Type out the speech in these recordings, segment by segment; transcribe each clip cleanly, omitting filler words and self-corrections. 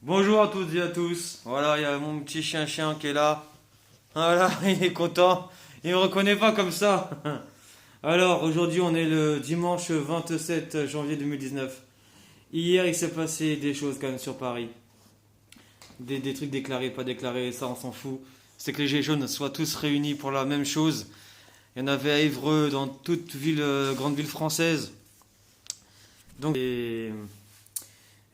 Bonjour à toutes et à tous. Voilà, il y a mon petit chien qui est là. Voilà, il est content. Il me reconnaît pas comme ça. Alors, aujourd'hui, on est le dimanche 27 janvier 2019. Hier, il s'est passé des choses quand même sur Paris. Des trucs déclarés, pas déclarés, ça on s'en fout. C'est que les Gilets jaunes soient tous réunis pour la même chose. Il y en avait à Évreux, dans toute ville, grande ville française. Donc,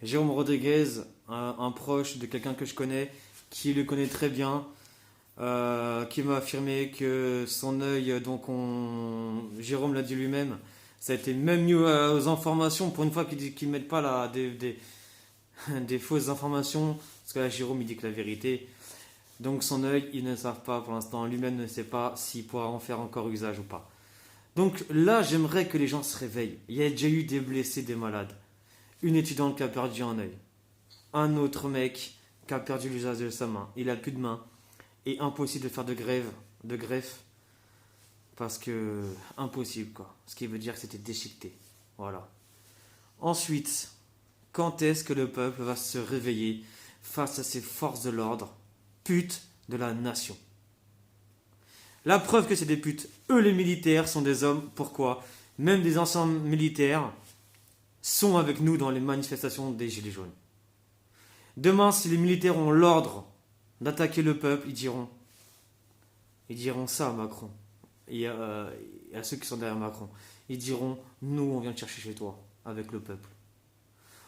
Jérôme Rodriguez, un proche de quelqu'un que je connais, qui le connaît très bien, qui m'a affirmé que son œil, Jérôme l'a dit lui-même, ça a été même mieux aux informations, pour une fois qu'ils ne mettent pas là, des fausses informations, parce que là Jérôme il dit que la vérité. Donc son œil, ils ne savent pas pour l'instant, lui-même ne sait pas s'il pourra en faire encore usage ou pas. Donc là, j'aimerais que les gens se réveillent. Il y a déjà eu des blessés, des malades. Une étudiante qui a perdu un œil. Un autre mec qui a perdu l'usage de sa main. Il a plus de main. Et impossible de faire de greffe, parce que impossible quoi. Ce qui veut dire que c'était déchiqueté. Voilà. Ensuite, quand est-ce que le peuple va se réveiller face à ces forces de l'ordre, putes de la nation? La preuve que c'est des putes. Eux les militaires sont des hommes. Pourquoi? Même des anciens militaires sont avec nous dans les manifestations des Gilets jaunes. Demain, si les militaires ont l'ordre d'attaquer le peuple, ils diront ça à Macron. Et à ceux qui sont derrière Macron. Ils diront, nous, on vient te chercher chez toi, avec le peuple.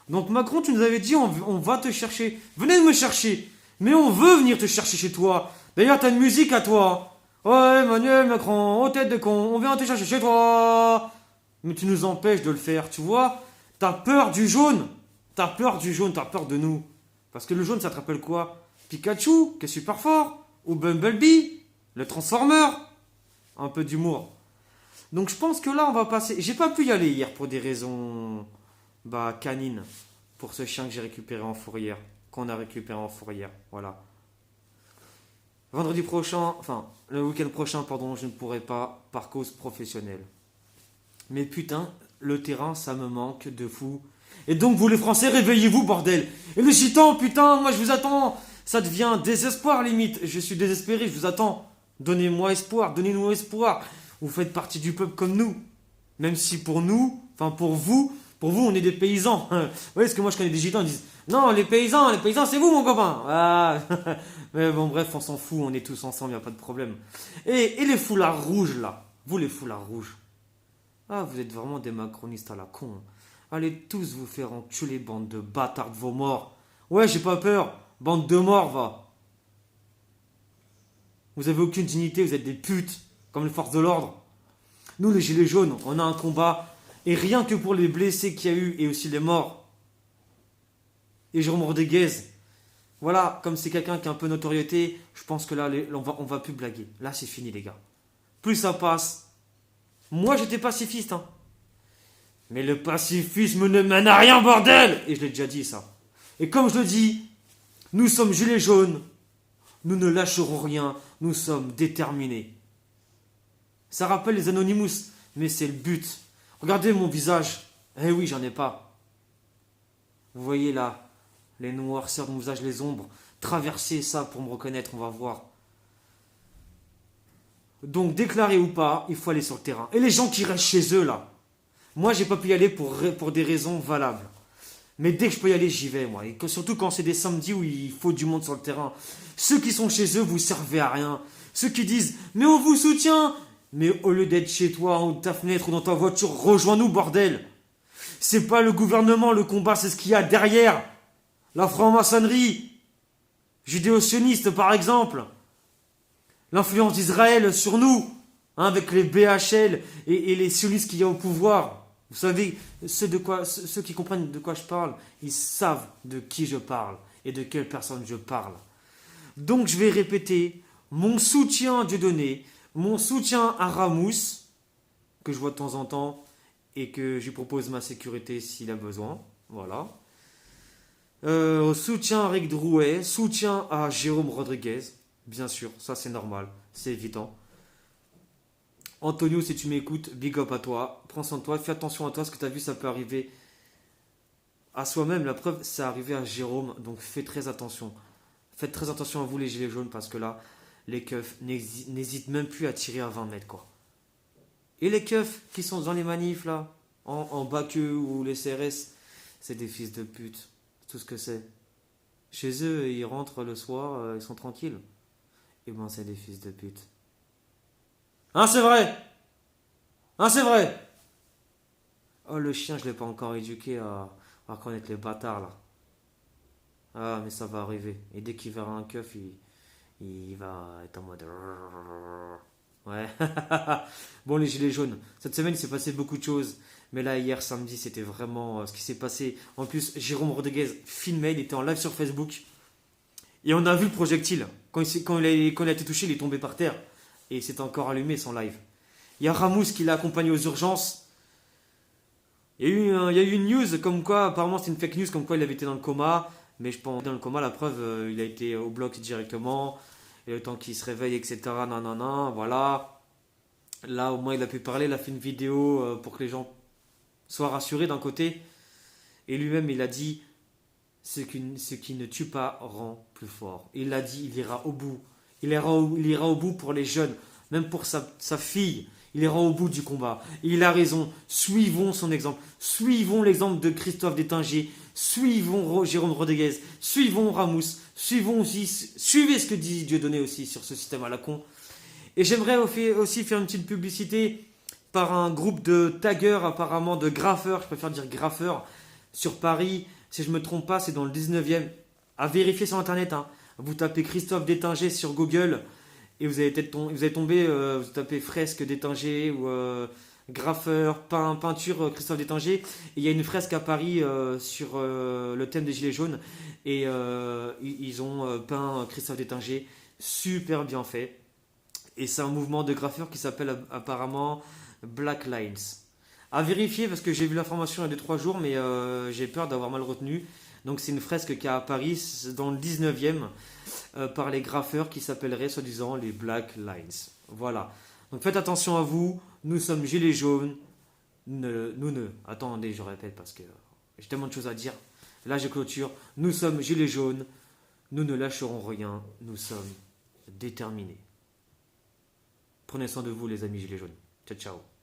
Donc Macron, tu nous avais dit, on va te chercher. Venez me chercher. Mais on veut venir te chercher chez toi. D'ailleurs, t'as une musique à toi. Ouais, Emmanuel Macron, oh tête de con, on vient te chercher chez toi. Mais tu nous empêches de le faire, tu vois. T'as peur du jaune. T'as peur du jaune, t'as peur de nous. Parce que le jaune, ça te rappelle quoi? Pikachu, qui est super fort. Ou Bumblebee, le Transformer. Un peu d'humour. Donc je pense que là, on va passer. J'ai pas pu y aller hier pour des raisons canines. Pour ce chien que j'ai récupéré en fourrière. Qu'on a récupéré en fourrière. Voilà. Vendredi prochain, enfin, le week-end prochain, pardon, je ne pourrai pas par cause professionnelle. Mais putain, le terrain, ça me manque de fou. Et donc, vous les Français, réveillez-vous, bordel. Et les Gitans, putain, moi je vous attends. Ça devient désespoir, limite. Je suis désespéré, je vous attends. Donnez-moi espoir, donnez-nous espoir. Vous faites partie du peuple comme nous. Même si pour nous, enfin pour vous, on est des paysans. Vous voyez, parce que moi je connais des Gitans, ils disent non, les paysans, c'est vous, mon copain. Ah. Mais bon, bref, on s'en fout, on est tous ensemble, il n'y a pas de problème. Et les foulards rouges, là. Vous, les foulards rouges. Ah, vous êtes vraiment des macronistes à la con. Allez tous vous faire enculer, bande de bâtards de vos morts. Ouais, j'ai pas peur. Bande de morts, va. Vous avez aucune dignité, vous êtes des putes. Comme les forces de l'ordre. Nous, les gilets jaunes, on a un combat. Et rien que pour les blessés qu'il y a eu et aussi les morts. Et Jérôme Rodriguez. Voilà, comme c'est quelqu'un qui a un peu de notoriété, je pense que là, on va plus blaguer. Là, c'est fini, les gars. Plus ça passe. Moi, j'étais pacifiste, hein. Mais le pacifisme ne mène à rien, bordel. Et je l'ai déjà dit, ça. Et comme je le dis, nous sommes gilets jaunes. Nous ne lâcherons rien. Nous sommes déterminés. Ça rappelle les Anonymous, mais c'est le but. Regardez mon visage. Eh oui, j'en ai pas. Vous voyez là, les noirceurs de mon visage, les ombres. Traversez ça pour me reconnaître, on va voir. Donc, déclaré ou pas, il faut aller sur le terrain. Et les gens qui restent chez eux, là. Moi, j'ai pas pu y aller pour des raisons valables. Mais dès que je peux y aller, j'y vais, moi. Et surtout quand c'est des samedis où il faut du monde sur le terrain. Ceux qui sont chez eux, vous servez à rien. Ceux qui disent, mais on vous soutient. Mais au lieu d'être chez toi, en haut de ta fenêtre ou dans ta voiture, rejoins-nous, bordel. C'est pas le gouvernement, le combat, c'est ce qu'il y a derrière. La franc-maçonnerie. Judéo-sioniste, par exemple. L'influence d'Israël sur nous. Hein, avec les BHL et les sionistes qu'il y a au pouvoir. Vous savez, ceux qui comprennent de quoi je parle, ils savent de qui je parle et de quelle personne je parle. Donc je vais répéter mon soutien à Dieudonné, mon soutien à Ramous, que je vois de temps en temps, et que je lui propose ma sécurité s'il a besoin. Voilà. Soutien à Rick Drouet, soutien à Jérôme Rodriguez, bien sûr, ça c'est normal, c'est évident. Antonio, si tu m'écoutes, big up à toi. Prends soin de toi, fais attention à toi, parce que tu as vu, ça peut arriver à soi-même. La preuve, c'est arrivé à Jérôme, donc faites très attention. Faites très attention à vous les gilets jaunes parce que là, les keufs n'hésitent même plus à tirer à 20 mètres quoi. Et les keufs qui sont dans les manifs là, en Baqueux ou les CRS, c'est des fils de pute. C'est tout ce que c'est. Chez eux, ils rentrent le soir, ils sont tranquilles. Et ben c'est des fils de pute. Hein, c'est vrai. Hein, c'est vrai. Oh, le chien, je l'ai pas encore éduqué à reconnaître les bâtards là. Ah, mais ça va arriver. Et dès qu'il verra un keuf, il va être en mode. Ouais. Bon, les gilets jaunes. Cette semaine, il s'est passé beaucoup de choses. Mais là, hier, samedi, c'était vraiment ce qui s'est passé. En plus, Jérôme Rodriguez filmait, il était en live sur Facebook. Et on a vu le projectile. Quand il a été touché, il est tombé par terre. Et c'était encore allumé son live. Il y a Ramous qui l'a accompagné aux urgences. Il y a eu une news comme quoi, apparemment c'est une fake news, comme quoi il avait été dans le coma. Mais je pense dans le coma, la preuve, il a été au bloc directement. Et le temps qu'il se réveille, etc. Non, non, non, voilà. Là, au moins, il a pu parler. Il a fait une vidéo pour que les gens soient rassurés d'un côté. Et lui-même, il a dit ce qui ne tue pas rend plus fort. Il l'a dit, il ira au bout. Il ira au bout pour les jeunes, même pour sa fille. Il ira au bout du combat. Et il a raison. Suivons son exemple. Suivons l'exemple de Christophe Détinger. Suivons Jérôme Rodriguez. Suivons Ramous. Suivez ce que dit Dieudonné aussi sur ce système à la con. Et j'aimerais aussi faire une petite publicité par un groupe de taggeurs, apparemment de graffeurs, je préfère dire graffeurs, sur Paris. Si je ne me trompe pas, c'est dans le 19e. À vérifier sur internet. Hein. Vous tapez Christophe Détinger sur Google et vous allez tomber, vous tapez fresque Détinger ou graffeur, peinture Christophe Détinger. Et il y a une fresque à Paris sur le thème des Gilets jaunes. Et ils ont peint Christophe Détinger. Super bien fait. Et c'est un mouvement de graffeurs qui s'appelle apparemment Black Lines. À vérifier parce que j'ai vu l'information il y a 2-3 jours, mais j'ai peur d'avoir mal retenu. Donc c'est une fresque qui est à Paris, dans le 19e, par les graffeurs qui s'appelleraient soi-disant les Black Lines. Voilà. Donc faites attention à vous, nous sommes gilets jaunes. Attendez, je répète parce que j'ai tellement de choses à dire. Là je clôture. Nous sommes gilets jaunes, nous ne lâcherons rien, nous sommes déterminés. Prenez soin de vous les amis gilets jaunes. Ciao ciao.